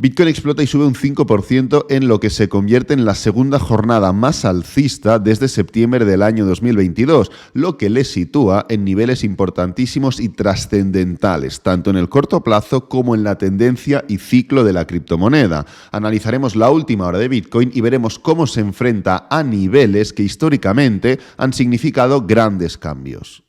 Bitcoin explota y sube un 5% en lo que se convierte en la segunda jornada más alcista desde septiembre del año 2022, lo que le sitúa en niveles importantísimos y trascendentales, tanto en el corto plazo como en la tendencia y ciclo de la criptomoneda. Analizaremos la última hora de Bitcoin y veremos cómo se enfrenta a niveles que históricamente han significado grandes cambios.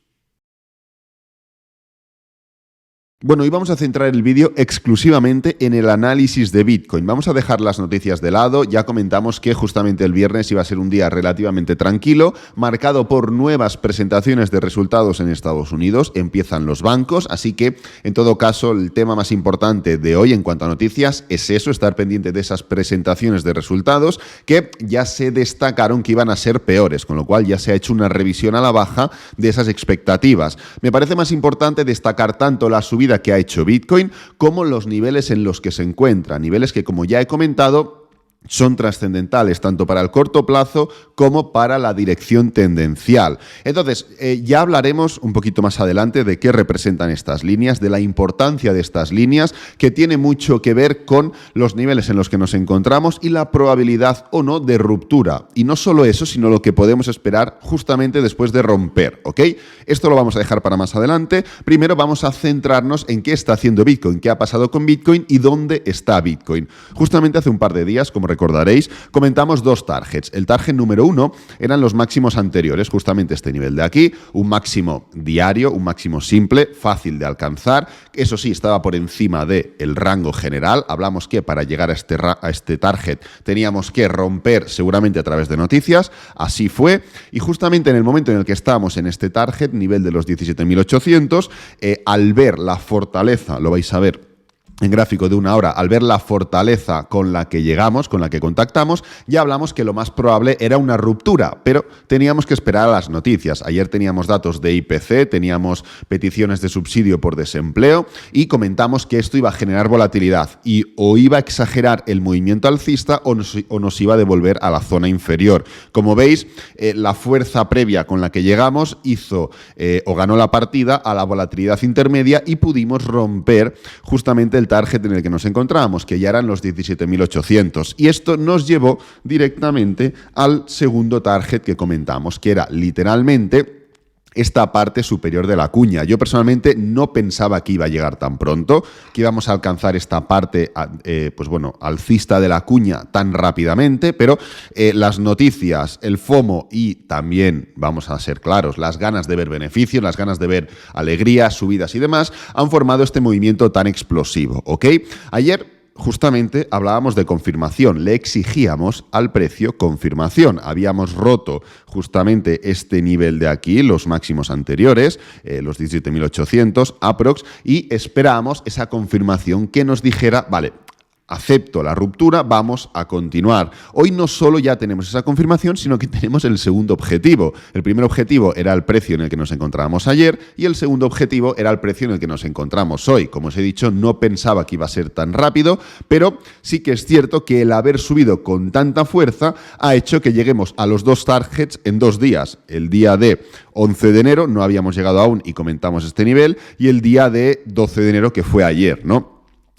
Bueno, hoy vamos a centrar el vídeo exclusivamente en el análisis de Bitcoin. Vamos a dejar las noticias de lado. Ya comentamos que justamente el viernes iba a ser un día relativamente tranquilo, marcado por nuevas presentaciones de resultados en Estados Unidos. Empiezan los bancos, así que en todo caso el tema más importante de hoy en cuanto a noticias es eso, estar pendiente de esas presentaciones de resultados que ya se destacaron que iban a ser peores, con lo cual ya se ha hecho una revisión a la baja de esas expectativas. Me parece más importante destacar tanto la subida que ha hecho Bitcoin como los niveles en los que se encuentra, niveles que, como ya he comentado, son trascendentales tanto para el corto plazo como para la dirección tendencial. Entonces, ya hablaremos un poquito más adelante de qué representan estas líneas, de la importancia de estas líneas, que tiene mucho que ver con los niveles en los que nos encontramos y la probabilidad o no de ruptura. Y no solo eso, sino lo que podemos esperar justamente después de romper, ¿ok? Esto lo vamos a dejar para más adelante. Primero vamos a centrarnos en qué está haciendo Bitcoin, qué ha pasado con Bitcoin y dónde está Bitcoin. Justamente hace un par de días, como recordaréis, comentamos dos targets. El target número 1 eran los máximos anteriores, justamente este nivel de aquí, un máximo diario, un máximo simple, fácil de alcanzar. Eso sí, estaba por encima del rango general. Hablamos que para llegar a este target teníamos que romper seguramente a través de noticias. Así fue. Y justamente en el momento en el que estábamos en este target, nivel de los 17.800, al ver la fortaleza, lo vais a ver en gráfico de una hora, al ver la fortaleza con la que llegamos, con la que contactamos, ya hablamos que lo más probable era una ruptura, pero teníamos que esperar a las noticias. Ayer teníamos datos de IPC, teníamos peticiones de subsidio por desempleo y comentamos que esto iba a generar volatilidad y o iba a exagerar el movimiento alcista o nos iba a devolver a la zona inferior. Como veis, la fuerza previa con la que llegamos hizo o ganó la partida a la volatilidad intermedia y pudimos romper justamente el target en el que nos encontrábamos, que ya eran los 17.800. Y esto nos llevó directamente al segundo target que comentamos, que era literalmente esta parte superior de la cuña. Yo personalmente no pensaba que iba a llegar tan pronto, que íbamos a alcanzar esta parte, pues bueno, alcista de la cuña tan rápidamente, pero las noticias, el FOMO y también, vamos a ser claros, las ganas de ver beneficios, las ganas de ver alegrías, subidas y demás, han formado este movimiento tan explosivo, ¿ok? Ayer justamente hablábamos de confirmación, le exigíamos al precio confirmación. Habíamos roto justamente este nivel de aquí, los máximos anteriores, los 17.800 aprox, y esperábamos esa confirmación que nos dijera, vale, acepto la ruptura, vamos a continuar. Hoy no solo ya tenemos esa confirmación, sino que tenemos el segundo objetivo. El primer objetivo era el precio en el que nos encontrábamos ayer y el segundo objetivo era el precio en el que nos encontramos hoy. Como os he dicho, no pensaba que iba a ser tan rápido, pero sí que es cierto que el haber subido con tanta fuerza ha hecho que lleguemos a los dos targets en 2 días. El día de 11 de enero no habíamos llegado aún y comentamos este nivel, y el día de 12 de enero que fue ayer, ¿no?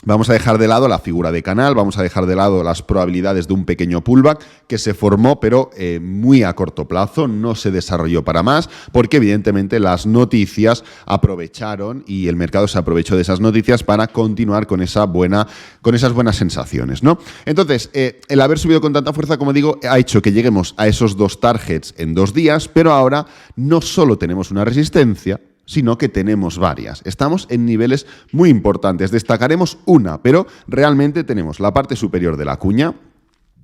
Vamos a dejar de lado la figura de canal, vamos a dejar de lado las probabilidades de un pequeño pullback que se formó, pero muy a corto plazo, no se desarrolló para más, porque evidentemente las noticias aprovecharon y el mercado se aprovechó de esas noticias para continuar con esas buenas sensaciones, ¿no? Entonces, el haber subido con tanta fuerza, como digo, ha hecho que lleguemos a esos dos targets en 2 días, pero ahora no solo tenemos una resistencia, sino que tenemos varias. Estamos en niveles muy importantes. Destacaremos una, pero realmente tenemos la parte superior de la cuña.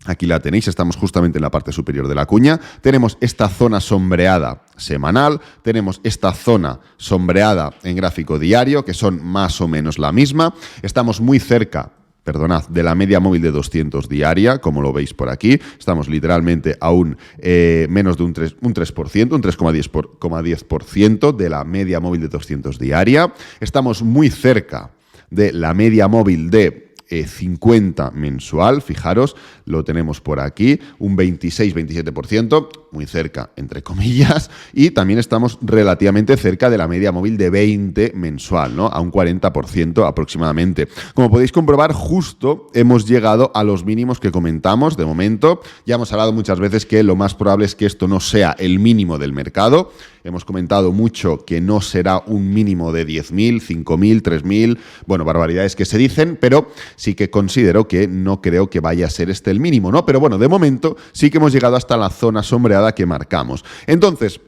Aquí la tenéis, estamos justamente en la parte superior de la cuña. Tenemos esta zona sombreada semanal, tenemos esta zona sombreada en gráfico diario, que son más o menos la misma. Estamos muy cerca, de la media móvil de 200 diaria, como lo veis por aquí. Estamos literalmente a menos de un 3%, un 3,10% de la media móvil de 200 diaria. Estamos muy cerca de la media móvil de 50 mensual, fijaros, lo tenemos por aquí, un 26-27%. muy cerca, entre comillas, y también estamos relativamente cerca de la media móvil de 20 mensual, ¿no? A un 40% aproximadamente. Como podéis comprobar, justo hemos llegado a los mínimos que comentamos de momento. Ya hemos hablado muchas veces que lo más probable es que esto no sea el mínimo del mercado. Hemos comentado mucho que no será un mínimo de 10.000, 5.000, 3.000, bueno, barbaridades que se dicen, pero sí que considero que no creo que vaya a ser este el mínimo, ¿no? Pero bueno, de momento sí que hemos llegado hasta la zona sombreada que marcamos. Entonces,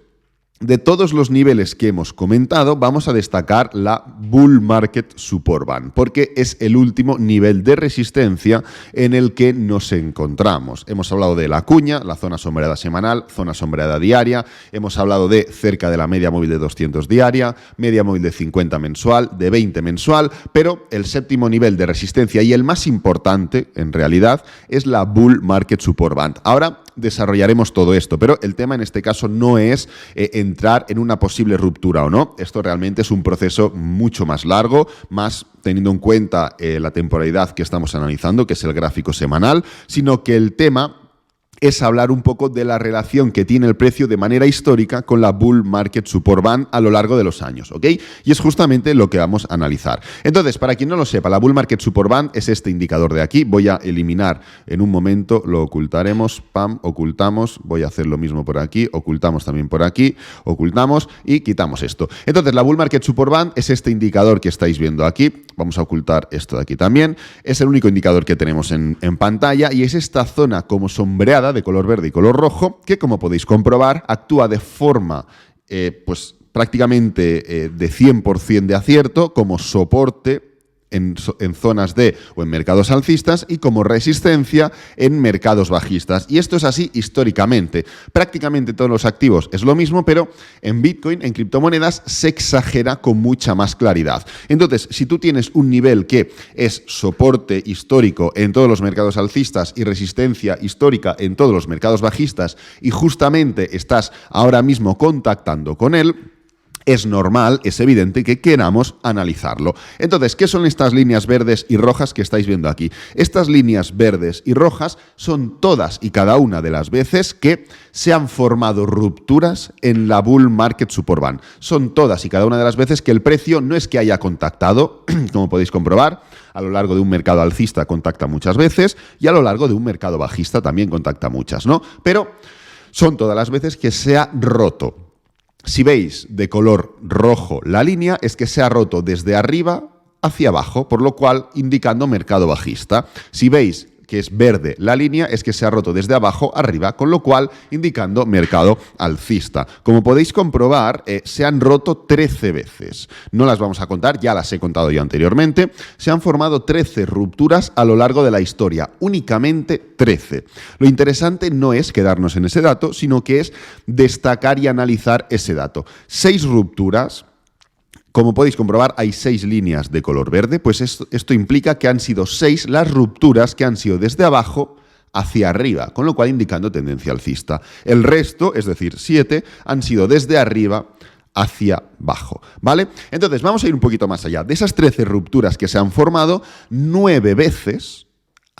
de todos los niveles que hemos comentado, vamos a destacar la Bull Market Support Band, porque es el último nivel de resistencia en el que nos encontramos. Hemos hablado de la cuña, la zona sombreada semanal, zona sombreada diaria, hemos hablado de cerca de la media móvil de 200 diaria, media móvil de 50 mensual, de 20 mensual, pero el séptimo nivel de resistencia y el más importante, en realidad, es la Bull Market Support Band. Ahora desarrollaremos todo esto, pero el tema en este caso no es entrar en una posible ruptura o no. Esto realmente es un proceso mucho más largo, más teniendo en cuenta la temporalidad que estamos analizando, que es el gráfico semanal, sino que el tema es hablar un poco de la relación que tiene el precio de manera histórica con la Bull Market Support Band a lo largo de los años, ¿ok? Y es justamente lo que vamos a analizar. Entonces, para quien no lo sepa, la Bull Market Support Band es este indicador de aquí. Voy a eliminar en un momento, lo ocultaremos, pam, ocultamos, voy a hacer lo mismo por aquí, ocultamos también por aquí, ocultamos y quitamos esto. Entonces, la Bull Market Support Band es este indicador que estáis viendo aquí. Vamos a ocultar esto de aquí también. Es el único indicador que tenemos en pantalla y es esta zona como sombreada de color verde y color rojo que, como podéis comprobar, actúa de forma pues prácticamente de 100% de acierto como soporte en zonas de o en mercados alcistas y como resistencia en mercados bajistas. Y esto es así históricamente. Prácticamente todos los activos es lo mismo, pero en Bitcoin, en criptomonedas, se exagera con mucha más claridad. Entonces, si tú tienes un nivel que es soporte histórico en todos los mercados alcistas y resistencia histórica en todos los mercados bajistas y justamente estás ahora mismo contactando con él, es normal, es evidente que queramos analizarlo. Entonces, ¿qué son estas líneas verdes y rojas que estáis viendo aquí? Estas líneas verdes y rojas son todas y cada una de las veces que se han formado rupturas en la Bull Market Support Band. Son todas y cada una de las veces que el precio no es que haya contactado, como podéis comprobar, a lo largo de un mercado alcista contacta muchas veces y a lo largo de un mercado bajista también contacta muchas, ¿no? Pero son todas las veces que se ha roto. Si veis de color rojo la línea, es que se ha roto desde arriba hacia abajo, por lo cual indicando mercado bajista. Si veis que es verde la línea, es que se ha roto desde abajo arriba, con lo cual indicando mercado alcista. Como podéis comprobar, se han roto 13 veces. No las vamos a contar, ya las he contado yo anteriormente. Se han formado 13 rupturas a lo largo de la historia, únicamente 13. Lo interesante no es quedarnos en ese dato, sino que es destacar y analizar ese dato. 6 rupturas. Como podéis comprobar, hay 6 líneas de color verde, pues esto implica que han sido 6 las rupturas que han sido desde abajo hacia arriba, con lo cual indicando tendencia alcista. El resto, es decir, 7, han sido desde arriba hacia abajo, ¿vale? Entonces, vamos a ir un poquito más allá. De esas 13 rupturas que se han formado, 9 veces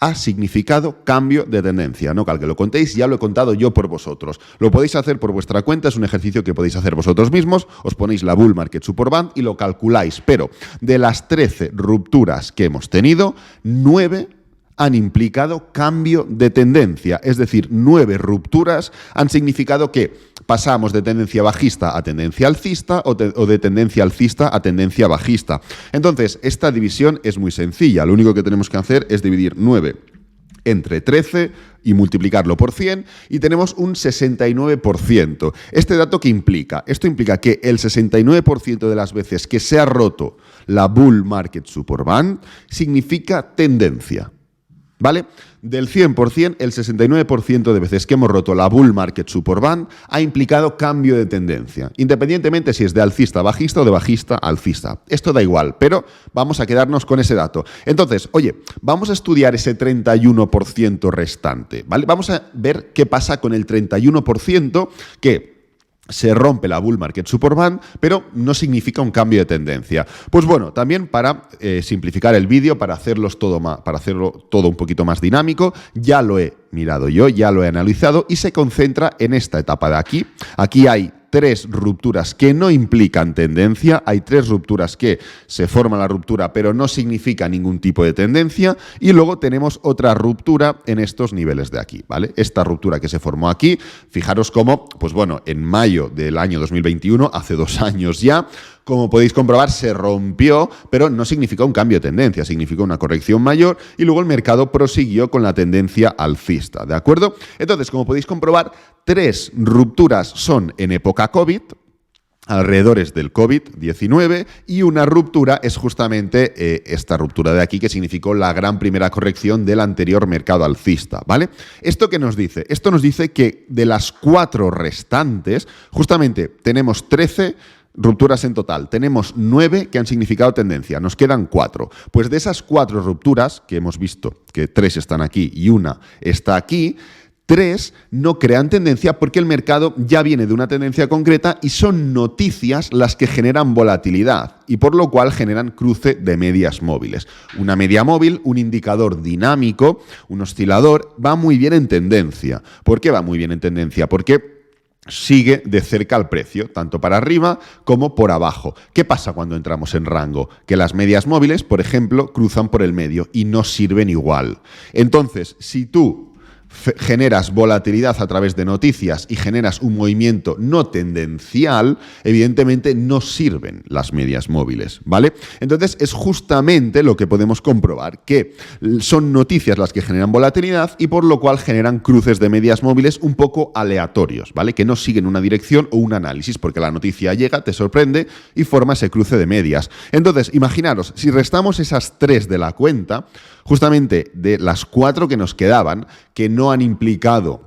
ha significado cambio de tendencia. No cal que lo contéis, ya lo he contado yo por vosotros. Lo podéis hacer por vuestra cuenta, es un ejercicio que podéis hacer vosotros mismos, os ponéis la Bull Market Support Band y lo calculáis, pero de las 13 rupturas que hemos tenido, 9 han implicado cambio de tendencia, es decir, 9 rupturas han significado que pasamos de tendencia bajista a tendencia alcista o de tendencia alcista a tendencia bajista. Entonces, esta división es muy sencilla, lo único que tenemos que hacer es dividir 9 entre 13 y multiplicarlo por 100 y tenemos un 69%. ¿Este dato qué implica? Esto implica que el 69% de las veces que se ha roto la Bull Market Support Band significa tendencia. ¿Vale? Del 100%, el 69% de veces que hemos roto la Bull Market Support Band ha implicado cambio de tendencia, independientemente si es de alcista a bajista o de bajista a alcista. Esto da igual, pero vamos a quedarnos con ese dato. Entonces, oye, vamos a estudiar ese 31% restante, ¿vale? Vamos a ver qué pasa con el 31% que se rompe la bull market support band, pero no significa un cambio de tendencia. Pues bueno, también para simplificar el vídeo, para hacerlo todo un poquito más dinámico, ya lo he mirado yo, ya lo he analizado y se concentra en esta etapa de aquí. Aquí hay 3 rupturas que no implican tendencia, hay 3 rupturas que se forma la ruptura pero no significa ningún tipo de tendencia, y luego tenemos otra ruptura en estos niveles de aquí, ¿vale? Esta ruptura que se formó aquí, fijaros cómo, pues bueno, en mayo del año 2021, hace 2 años ya, como podéis comprobar, se rompió, pero no significó un cambio de tendencia, significó una corrección mayor y luego el mercado prosiguió con la tendencia alcista, ¿de acuerdo? Entonces, como podéis comprobar, 3 rupturas son en época COVID, alrededores del COVID-19, y una ruptura es justamente esta ruptura de aquí, que significó la gran primera corrección del anterior mercado alcista, ¿vale? ¿Esto qué nos dice? Esto nos dice que de las 4 restantes, justamente tenemos 13 rupturas en total. Tenemos 9 que han significado tendencia. Nos quedan 4. Pues de esas 4 rupturas, que hemos visto que 3 están aquí y una está aquí, 3 no crean tendencia porque el mercado ya viene de una tendencia concreta y son noticias las que generan volatilidad y por lo cual generan cruce de medias móviles. Una media móvil, un indicador dinámico, un oscilador, va muy bien en tendencia. ¿Por qué va muy bien en tendencia? Porque sigue de cerca al precio, tanto para arriba como por abajo. ¿Qué pasa cuando entramos en rango? Que las medias móviles, por ejemplo, cruzan por el medio y no sirven igual. Entonces, si tú generas volatilidad a través de noticias y generas un movimiento no tendencial, evidentemente no sirven las medias móviles, ¿vale? Entonces es justamente lo que podemos comprobar, que son noticias las que generan volatilidad y por lo cual generan cruces de medias móviles un poco aleatorios, ¿vale? Que no siguen una dirección o un análisis, porque la noticia llega, te sorprende y forma ese cruce de medias. Entonces, imaginaros, si restamos esas 3 de la cuenta, justamente de las 4 que nos quedaban, que no han implicado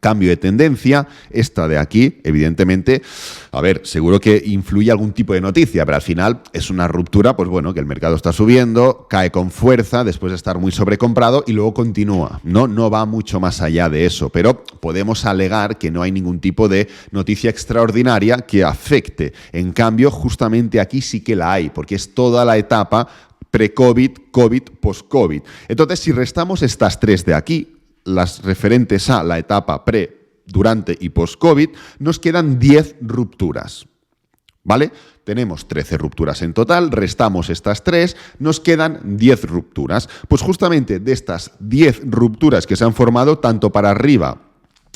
cambio de tendencia, esta de aquí, evidentemente, a ver, seguro que influye algún tipo de noticia, pero al final es una ruptura, pues bueno, que el mercado está subiendo, cae con fuerza después de estar muy sobrecomprado y luego continúa. No va mucho más allá de eso, pero podemos alegar que no hay ningún tipo de noticia extraordinaria que afecte. En cambio, justamente aquí sí que la hay, porque es toda la etapa pre-COVID, COVID, post-COVID. Entonces, si restamos estas 3 de aquí, las referentes a la etapa pre, durante y post-COVID, nos quedan 10 rupturas, ¿vale? Tenemos 13 rupturas en total, restamos estas 3, nos quedan 10 rupturas. Pues justamente de estas 10 rupturas que se han formado, tanto para arriba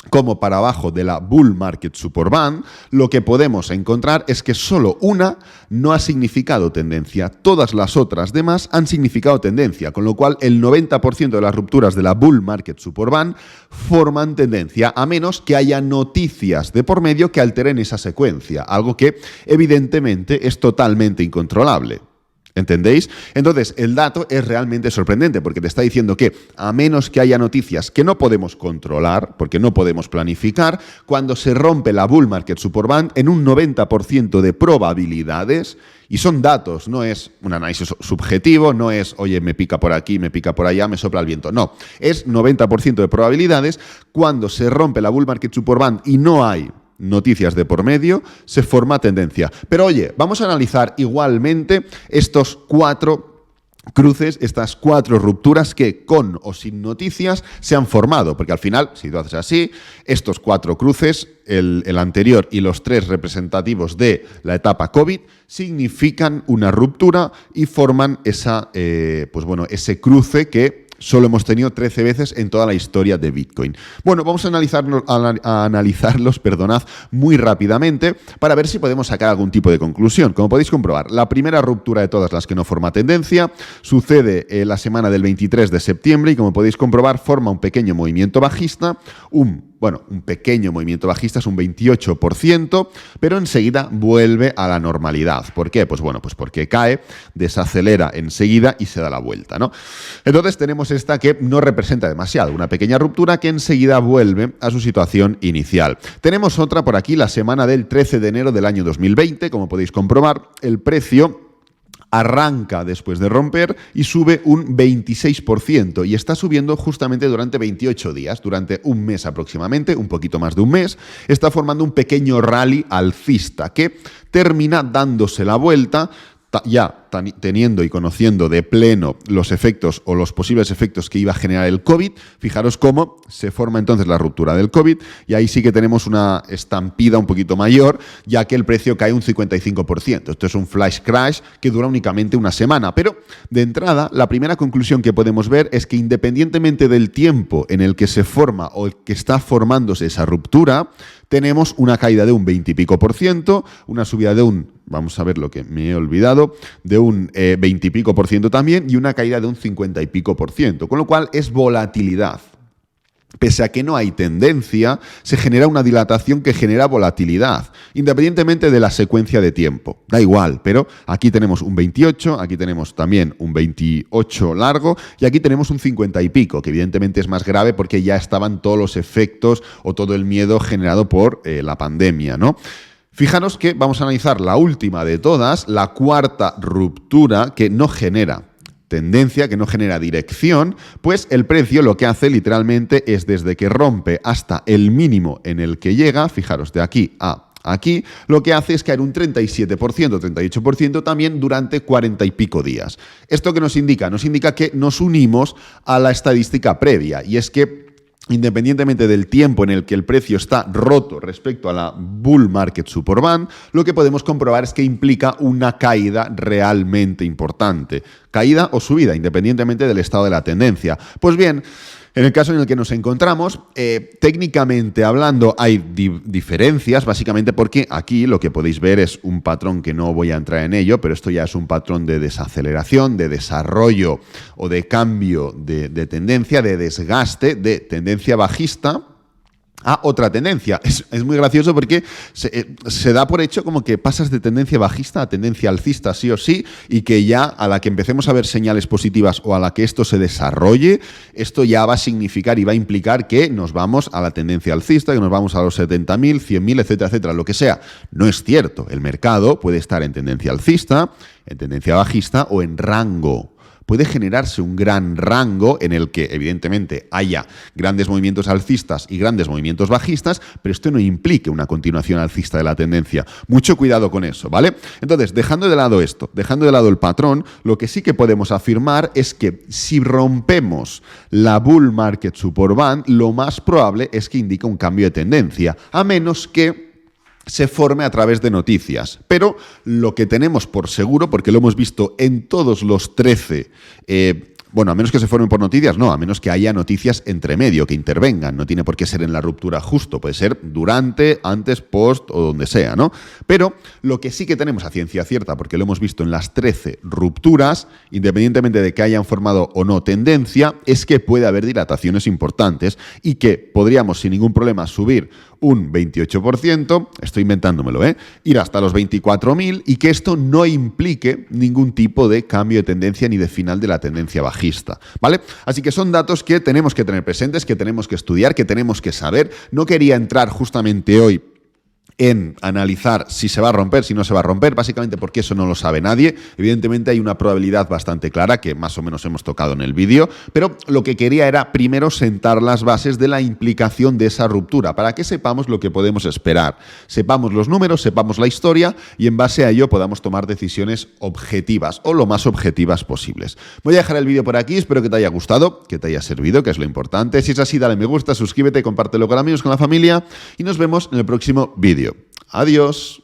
como para abajo de la Bull Market Support Band, lo que podemos encontrar es que solo una no ha significado tendencia. Todas las otras demás han significado tendencia, con lo cual el 90% de las rupturas de la Bull Market Support Band forman tendencia, a menos que haya noticias de por medio que alteren esa secuencia, algo que evidentemente es totalmente incontrolable. ¿Entendéis? Entonces, el dato es realmente sorprendente porque te está diciendo que, a menos que haya noticias que no podemos controlar, porque no podemos planificar, cuando se rompe la Bull Market Support Band, en un 90% de probabilidades, y son datos, no es un análisis subjetivo, no es, oye, me pica por aquí, me pica por allá, me sopla el viento. No, es 90% de probabilidades, cuando se rompe la Bull Market Support Band y no hay noticias de por medio, se forma tendencia. Pero oye, vamos a analizar igualmente estos 4 cruces, estas 4 rupturas que con o sin noticias se han formado, porque al final, si tú haces así, estos 4 cruces, el anterior y los 3 representativos de la etapa COVID, significan una ruptura y forman ese cruce que solo hemos tenido 13 veces en toda la historia de Bitcoin. Bueno, vamos a analizarlos, muy rápidamente para ver si podemos sacar algún tipo de conclusión. Como podéis comprobar, la primera ruptura de todas las que no forma tendencia sucede la semana del 23 de septiembre y como podéis comprobar forma un pequeño movimiento bajista, un pequeño movimiento bajista, es un 28%, pero enseguida vuelve a la normalidad. ¿Por qué? Pues porque cae, desacelera enseguida y se da la vuelta, ¿no? Entonces tenemos esta que no representa demasiado, una pequeña ruptura que enseguida vuelve a su situación inicial. Tenemos otra por aquí, la semana del 13 de enero del año 2020, como podéis comprobar, el precio arranca después de romper y sube un 26% y está subiendo justamente durante 28 días, durante un mes aproximadamente, un poquito más de un mes, está formando un pequeño rally alcista que termina dándose la vuelta ya teniendo y conociendo de pleno los efectos o los posibles efectos que iba a generar el COVID. Fijaros cómo se forma entonces la ruptura del COVID y ahí sí que tenemos una estampida un poquito mayor, ya que el precio cae un 55%. Esto es un flash crash que dura únicamente una semana, pero de entrada la primera conclusión que podemos ver es que independientemente del tiempo en el que se forma o el que está formándose esa ruptura, tenemos una caída de un 20 y pico %, una subida de vamos a ver lo que me he olvidado, de un 20 y pico % también y una caída de un 50 y pico %, con lo cual es volatilidad. Pese a que no hay tendencia, se genera una dilatación que genera volatilidad, independientemente de la secuencia de tiempo. Da igual, pero aquí tenemos un 28, aquí tenemos también un 28 largo y aquí tenemos un 50 y pico, que evidentemente es más grave porque ya estaban todos los efectos o todo el miedo generado por la pandemia, ¿no? Fijaros que vamos a analizar la última de todas, la cuarta ruptura que no genera tendencia, que no genera dirección, pues el precio lo que hace literalmente es desde que rompe hasta el mínimo en el que llega, fijaros, de aquí a aquí, lo que hace es caer un 37%, 38% también durante 40 y pico días. ¿Esto qué nos indica? Nos indica que nos unimos a la estadística previa y es que independientemente del tiempo en el que el precio está roto respecto a la bull market support band, lo que podemos comprobar es que implica una caída realmente importante. Caída o subida, independientemente del estado de la tendencia. Pues bien, en el caso en el que nos encontramos, técnicamente hablando hay diferencias, básicamente porque aquí lo que podéis ver es un patrón que no voy a entrar en ello, pero esto ya es un patrón de desaceleración, de desarrollo o de cambio de tendencia, de desgaste, de tendencia bajista a otra tendencia. Es muy gracioso porque se da por hecho como que pasas de tendencia bajista a tendencia alcista sí o sí y que ya a la que empecemos a ver señales positivas o a la que esto se desarrolle, esto ya va a significar y va a implicar que nos vamos a la tendencia alcista, que nos vamos a los 70.000, 100.000, etcétera, etcétera, lo que sea. No es cierto. El mercado puede estar en tendencia alcista, en tendencia bajista o en rango. Puede generarse un gran rango en el que, evidentemente, haya grandes movimientos alcistas y grandes movimientos bajistas, pero esto no implique una continuación alcista de la tendencia. Mucho cuidado con eso, ¿vale? Entonces, dejando de lado esto, dejando de lado el patrón, lo que sí que podemos afirmar es que si rompemos la bull market support band, lo más probable es que indique un cambio de tendencia, a menos que se forme a través de noticias. Pero lo que tenemos por seguro, porque lo hemos visto en todos los 13, a menos que se formen por noticias, no, a menos que haya noticias entre medio, que intervengan. No tiene por qué ser en la ruptura justo, puede ser durante, antes, post o donde sea, ¿no? Pero lo que sí que tenemos a ciencia cierta, porque lo hemos visto en las 13 rupturas, independientemente de que hayan formado o no tendencia, es que puede haber dilataciones importantes y que podríamos sin ningún problema subir un 28%, estoy inventándomelo, ir hasta los 24.000 y que esto no implique ningún tipo de cambio de tendencia ni de final de la tendencia bajista, ¿vale? Así que son datos que tenemos que tener presentes, que tenemos que estudiar, que tenemos que saber. No quería entrar justamente hoy en analizar si se va a romper, si no se va a romper, básicamente porque eso no lo sabe nadie. Evidentemente hay una probabilidad bastante clara que más o menos hemos tocado en el vídeo, pero lo que quería era primero sentar las bases de la implicación de esa ruptura para que sepamos lo que podemos esperar, sepamos los números, sepamos la historia y en base a ello podamos tomar decisiones objetivas o lo más objetivas posibles. Voy a dejar el vídeo por aquí, espero que te haya gustado, que te haya servido, que es lo importante. Si es así, dale me gusta, suscríbete, compártelo con amigos, con la familia y nos vemos en el próximo vídeo. Adiós.